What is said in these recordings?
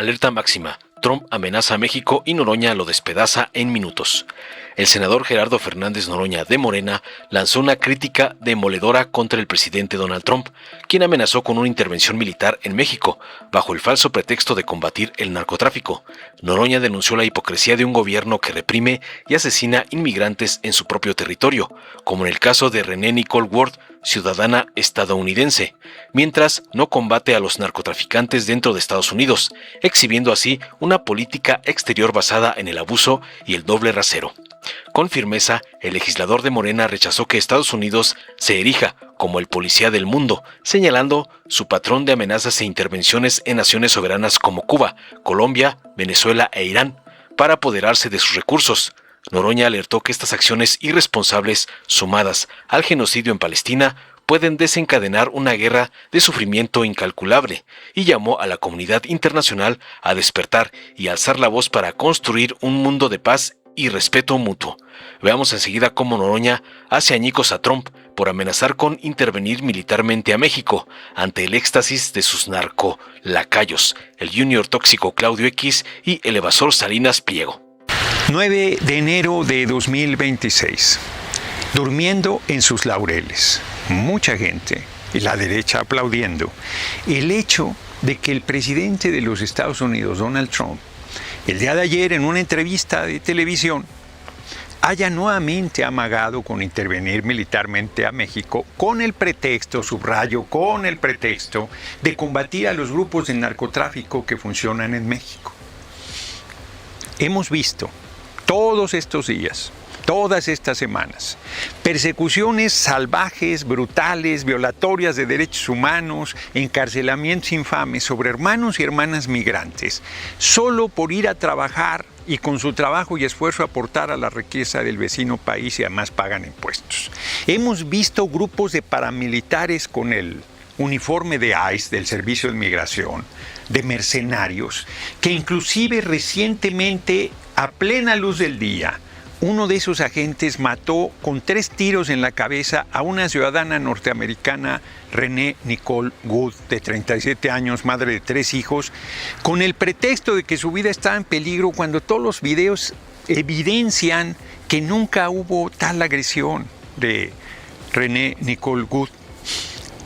Alerta máxima. Trump amenaza a México y Noroña lo despedaza en minutos. El senador Gerardo Fernández Noroña de Morena lanzó una crítica demoledora contra el presidente Donald Trump, quien amenazó con una intervención militar en México, bajo el falso pretexto de combatir el narcotráfico. Noroña denunció la hipocresía de un gobierno que reprime y asesina inmigrantes en su propio territorio, como en el caso de Renee Nicole Ward, ciudadana estadounidense, mientras no combate a los narcotraficantes dentro de Estados Unidos, exhibiendo así una política exterior basada en el abuso y el doble rasero. Con firmeza, el legislador de Morena rechazó que Estados Unidos se erija como el policía del mundo, señalando su patrón de amenazas e intervenciones en naciones soberanas como Cuba, Colombia, Venezuela e Irán, para apoderarse de sus recursos. Noroña alertó que estas acciones irresponsables, sumadas al genocidio en Palestina, pueden desencadenar una guerra de sufrimiento incalculable, y llamó a la comunidad internacional a despertar y alzar la voz para construir un mundo de paz y respeto mutuo. Veamos enseguida cómo Noroña hace añicos a Trump por amenazar con intervenir militarmente a México ante el éxtasis de sus narcolacayos, el junior tóxico Claudio X y el evasor Salinas Pliego. 9 de enero de 2026. Durmiendo en sus laureles. Mucha gente, y la derecha aplaudiendo, el hecho de que el presidente de los Estados Unidos, Donald Trump, el día de ayer en una entrevista de televisión, haya nuevamente amagado con intervenir militarmente a México con el pretexto, subrayo, con el pretexto de combatir a los grupos de narcotráfico que funcionan en México. Hemos visto todos estos días, todas estas semanas, persecuciones salvajes, brutales, violatorias de derechos humanos, encarcelamientos infames sobre hermanos y hermanas migrantes, solo por ir a trabajar y con su trabajo y esfuerzo aportar a la riqueza del vecino país y además pagan impuestos. Hemos visto grupos de paramilitares con el uniforme de ICE, del Servicio de Migración, de mercenarios, que inclusive recientemente, a plena luz del día, uno de esos agentes mató con 3 tiros en la cabeza a una ciudadana norteamericana, Renee Nicole Wood, de 37 años, madre de 3 hijos, con el pretexto de que su vida estaba en peligro, cuando todos los videos evidencian que nunca hubo tal agresión de Renee Nicole Wood.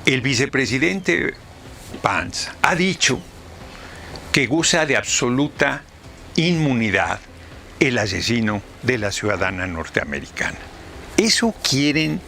El vicepresidente Pence ha dicho que goza de absoluta inmunidad el asesino de la ciudadana norteamericana. ¿Eso quieren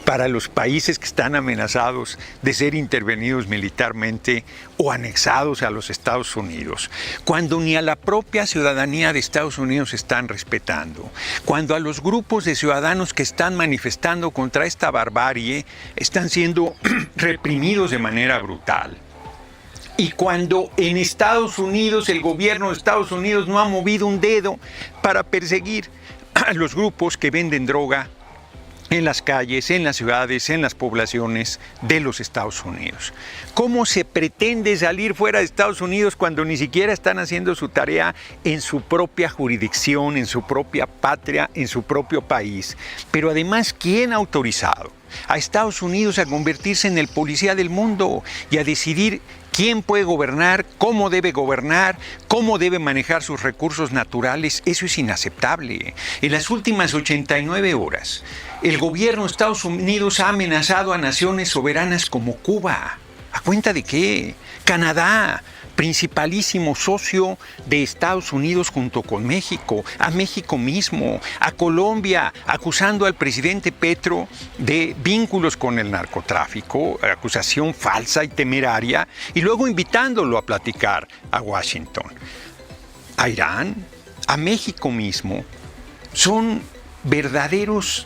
para los países que están amenazados de ser intervenidos militarmente o anexados a los Estados Unidos, cuando ni a la propia ciudadanía de Estados Unidos están respetando, cuando a los grupos de ciudadanos que están manifestando contra esta barbarie están siendo reprimidos de manera brutal? Y cuando en Estados Unidos, el gobierno de Estados Unidos no ha movido un dedo para perseguir a los grupos que venden droga en las calles, en las ciudades, en las poblaciones de los Estados Unidos. ¿Cómo se pretende salir fuera de Estados Unidos cuando ni siquiera están haciendo su tarea en su propia jurisdicción, en su propia patria, en su propio país? Pero además, ¿quién ha autorizado a Estados Unidos a convertirse en el policía del mundo y a decidir quién puede gobernar, cómo debe manejar sus recursos naturales? Eso es inaceptable. En las últimas 89 horas, el gobierno de Estados Unidos ha amenazado a naciones soberanas como Cuba. ¿A cuenta de qué? Canadá, principalísimo socio de Estados Unidos junto con México, a México mismo, a Colombia, acusando al presidente Petro de vínculos con el narcotráfico, acusación falsa y temeraria, y luego invitándolo a platicar a Washington. A Irán, a México mismo, son verdaderos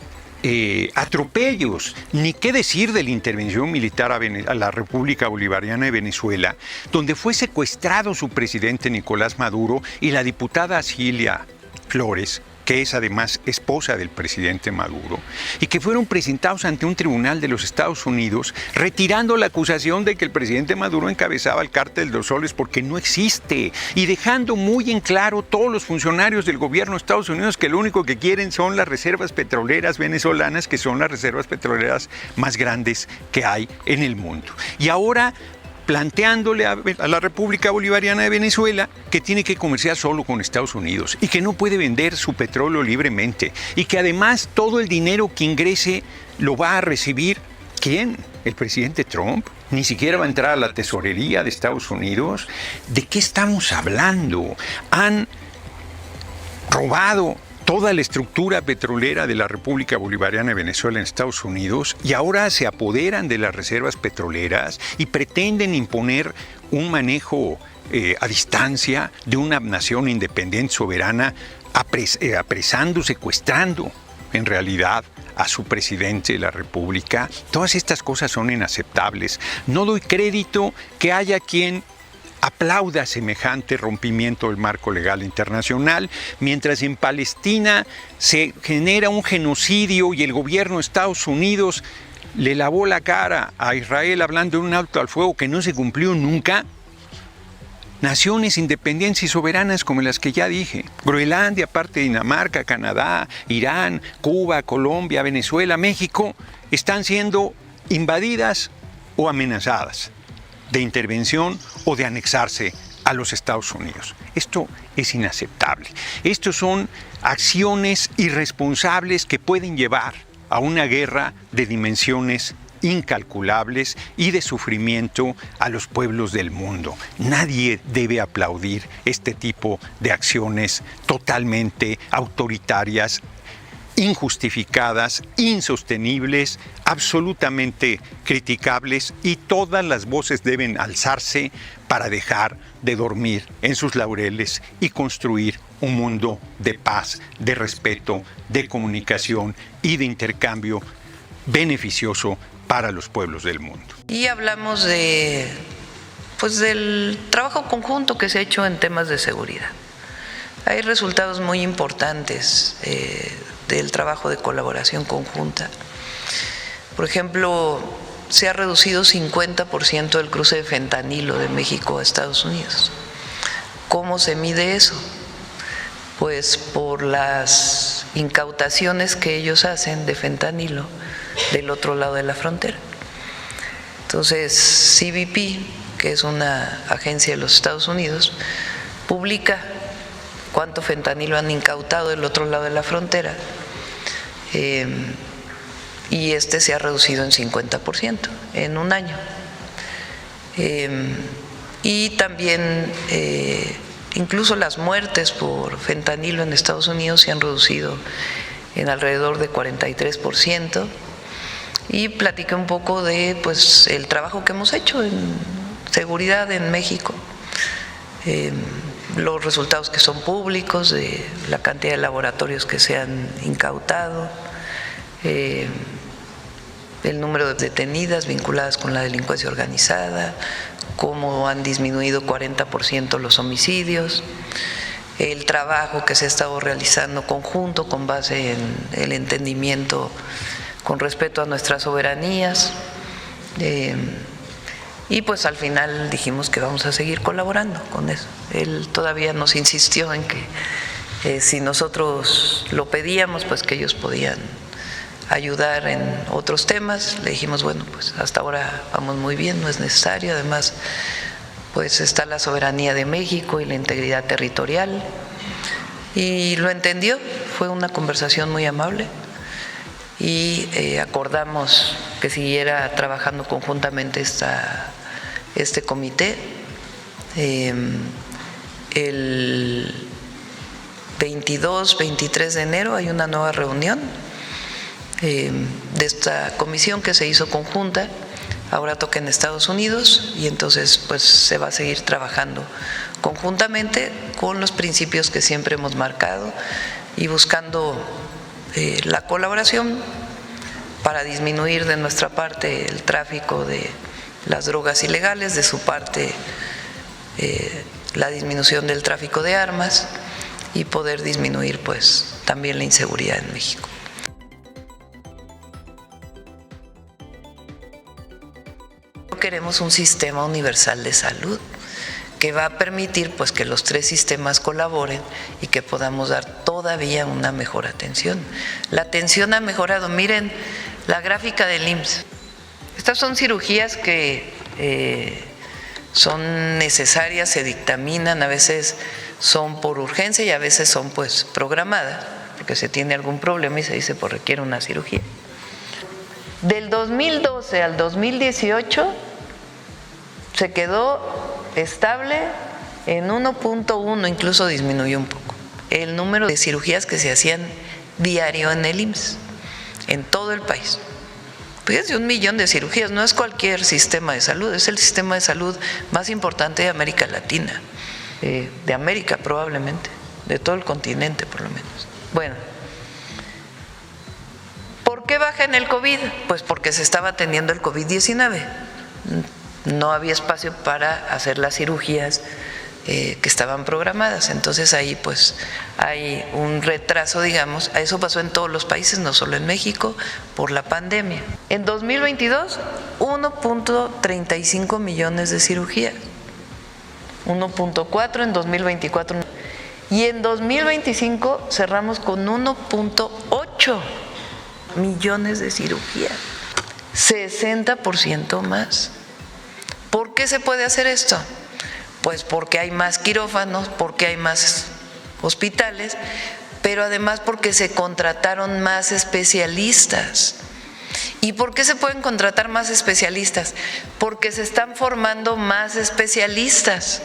atropellos. Ni qué decir de la intervención militar a la República Bolivariana de Venezuela, donde fue secuestrado su presidente Nicolás Maduro y la diputada Cilia Flores, que es además esposa del presidente Maduro, y que fueron presentados ante un tribunal de los Estados Unidos, retirando la acusación de que el presidente Maduro encabezaba el cártel de los soles, porque no existe, y dejando muy en claro todos los funcionarios del gobierno de Estados Unidos que lo único que quieren son las reservas petroleras venezolanas, que son las reservas petroleras más grandes que hay en el mundo. Y ahora planteándole a la República Bolivariana de Venezuela que tiene que comerciar solo con Estados Unidos y que no puede vender su petróleo libremente y que además todo el dinero que ingrese lo va a recibir ¿quién? ¿El presidente Trump? Ni siquiera va a entrar a la tesorería de Estados Unidos. ¿De qué estamos hablando? Han robado toda la estructura petrolera de la República Bolivariana de Venezuela en Estados Unidos y ahora se apoderan de las reservas petroleras y pretenden imponer un manejo a distancia de una nación independiente, soberana, apresando, secuestrando en realidad a su presidente de la República. Todas estas cosas son inaceptables. No doy crédito que haya quien aplauda semejante rompimiento del marco legal internacional, mientras en Palestina se genera un genocidio y el gobierno de Estados Unidos le lavó la cara a Israel hablando de un alto al fuego que no se cumplió nunca. Naciones independientes y soberanas como las que ya dije, Groenlandia, parte de Dinamarca, Canadá, Irán, Cuba, Colombia, Venezuela, México, están siendo invadidas o amenazadas de intervención o de anexarse a los Estados Unidos. Esto es inaceptable. Estos son acciones irresponsables que pueden llevar a una guerra de dimensiones incalculables y de sufrimiento a los pueblos del mundo. Nadie debe aplaudir este tipo de acciones totalmente autoritarias, injustificadas, insostenibles, absolutamente criticables, y todas las voces deben alzarse para dejar de dormir en sus laureles y construir un mundo de paz, de respeto, de comunicación y de intercambio beneficioso para los pueblos del mundo. Y hablamos del trabajo conjunto que se ha hecho en temas de seguridad. Hay resultados muy importantes del trabajo de colaboración conjunta. Por ejemplo, se ha reducido 50% el cruce de fentanilo de México a Estados Unidos. ¿Cómo se mide eso? Pues por las incautaciones que ellos hacen de fentanilo del otro lado de la frontera. Entonces, CBP, que es una agencia de los Estados Unidos, publica cuánto fentanilo han incautado del otro lado de la frontera, y este se ha reducido en 50% en un año. Y también incluso las muertes por fentanilo en Estados Unidos se han reducido en alrededor de 43%. Y platiqué un poco de el trabajo que hemos hecho en seguridad en México, los resultados que son públicos, de la cantidad de laboratorios que se han incautado, el número de detenidas vinculadas con la delincuencia organizada, cómo han disminuido 40% los homicidios, el trabajo que se ha estado realizando conjunto con base en el entendimiento con respeto a nuestras soberanías, y pues al final dijimos que vamos a seguir colaborando con eso. Él todavía nos insistió en que si nosotros lo pedíamos, pues que ellos podían ayudar en otros temas. Le dijimos, bueno, pues hasta ahora vamos muy bien, no es necesario. Además, pues está la soberanía de México y la integridad territorial. Y lo entendió, fue una conversación muy amable y acordamos que siguiera trabajando conjuntamente este comité. El 22, 23 de enero hay una nueva reunión de esta comisión que se hizo conjunta, ahora toca en Estados Unidos, y entonces pues se va a seguir trabajando conjuntamente con los principios que siempre hemos marcado y buscando la colaboración para disminuir de nuestra parte el tráfico de las drogas ilegales, de su parte la disminución del tráfico de armas y poder disminuir pues también la inseguridad en México. Queremos un sistema universal de salud que va a permitir pues que los tres sistemas colaboren y que podamos dar todavía una mejor atención. La atención ha mejorado. Miren la gráfica del IMSS. Estas son cirugías que son necesarias, se dictaminan, a veces son por urgencia y a veces son pues programadas, porque se tiene algún problema y se dice pues requiere una cirugía. Del 2012 al 2018 se quedó estable en 1.1, incluso disminuyó un poco, el número de cirugías que se hacían diario en el IMSS, en todo el país. Pues es de 1 millón de cirugías, no es cualquier sistema de salud, es el sistema de salud más importante de América Latina, de América probablemente, de todo el continente por lo menos. Bueno, ¿por qué baja en el COVID? Pues porque se estaba atendiendo el COVID-19. No había espacio para hacer las cirugías que estaban programadas. Entonces ahí pues hay un retraso, digamos. Eso pasó en todos los países, no solo en México, por la pandemia. En 2022, 1.35 millones de cirugías. 1.4 en 2024. Y en 2025 cerramos con 1.8 millones de cirugías. 60% más. ¿Por qué se puede hacer esto? Pues porque hay más quirófanos, porque hay más hospitales, pero además porque se contrataron más especialistas. ¿Y por qué se pueden contratar más especialistas? Porque se están formando más especialistas.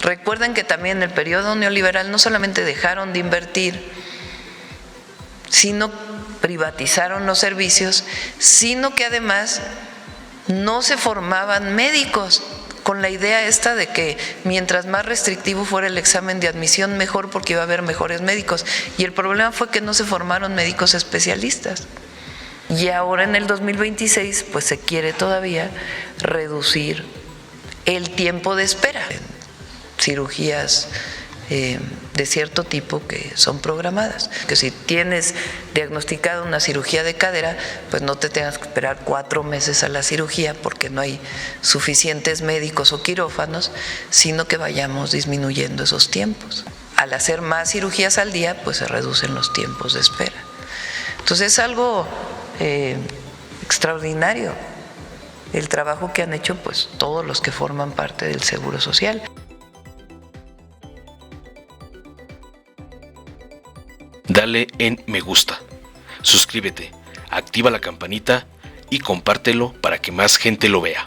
Recuerden que también en el periodo neoliberal no solamente dejaron de invertir, sino privatizaron los servicios, sino que además no se formaban médicos, con la idea esta de que mientras más restrictivo fuera el examen de admisión, mejor, porque iba a haber mejores médicos. Y el problema fue que no se formaron médicos especialistas. Y ahora en el 2026, pues se quiere todavía reducir el tiempo de espera en cirugías de cierto tipo que son programadas. Que si tienes diagnosticada una cirugía de cadera, pues no te tengas que esperar 4 meses a la cirugía porque no hay suficientes médicos o quirófanos, sino que vayamos disminuyendo esos tiempos. Al hacer más cirugías al día, pues se reducen los tiempos de espera. Entonces es algo extraordinario el trabajo que han hecho pues todos los que forman parte del Seguro Social. Dale en me gusta, suscríbete, activa la campanita y compártelo para que más gente lo vea.